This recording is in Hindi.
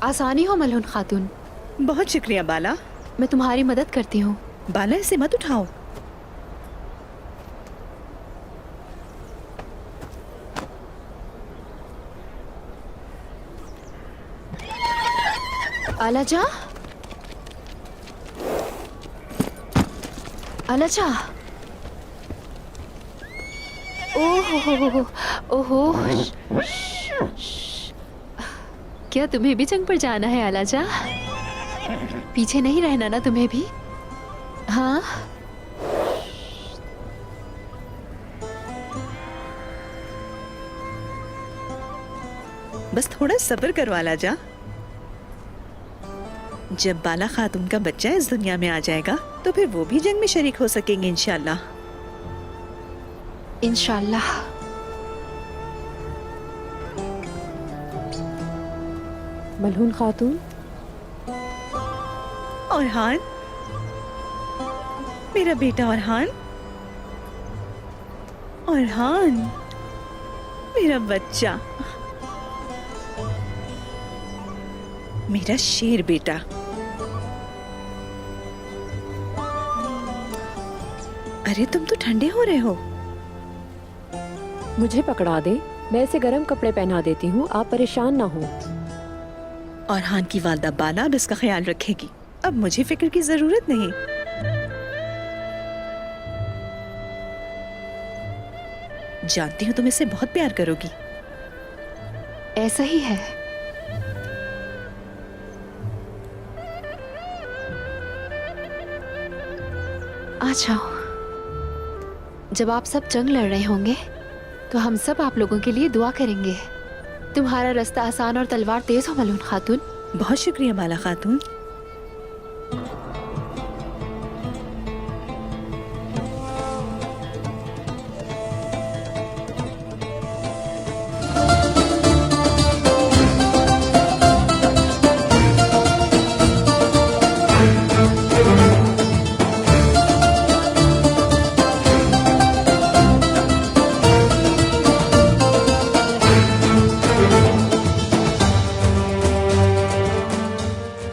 आसानी हो मलहून खातून। बहुत शुक्रिया बाला। मैं तुम्हारी मदद करती हूँ। बाला, इसे मत उठाओ। आलाजा, आलाजा। ओहो ओहो। क्या तुम्हें भी जंग पर जाना है आलाजा? पीछे नहीं रहना ना तुम्हें भी? हाँ। बस थोड़ा सब्र करो आलाजा। जब बाला खातून का बच्चा इस दुनिया में आ जाएगा तो फिर वो भी जंग में शरीक हो सकेंगे इंशाल्लाह। इंशाल्लाह। मलहून खातून। औरहान, मेरा बेटा औरहान। औरहान, मेरा बच्चा, मेरा शेर बेटा। अरे तुम तो ठंडे हो रहे हो। मुझे पकड़ा दे, मैं इसे गर्म कपड़े पहना देती हूँ, आप परेशान ना हो। औरहान की वालदा बाला अब इसका ख्याल रखेगी। अब मुझे फिक्र की जरूरत नहीं। जानती हूँ तुम इससे बहुत प्यार करोगी। ऐसा ही है। आ जाओ। जब आप सब जंग लड़ रहे होंगे तो हम सब आप लोगों के लिए दुआ करेंगे। तुम्हारा रास्ता आसान और तलवार तेज हो मलहून खातून। बहुत शुक्रिया बाला खातून।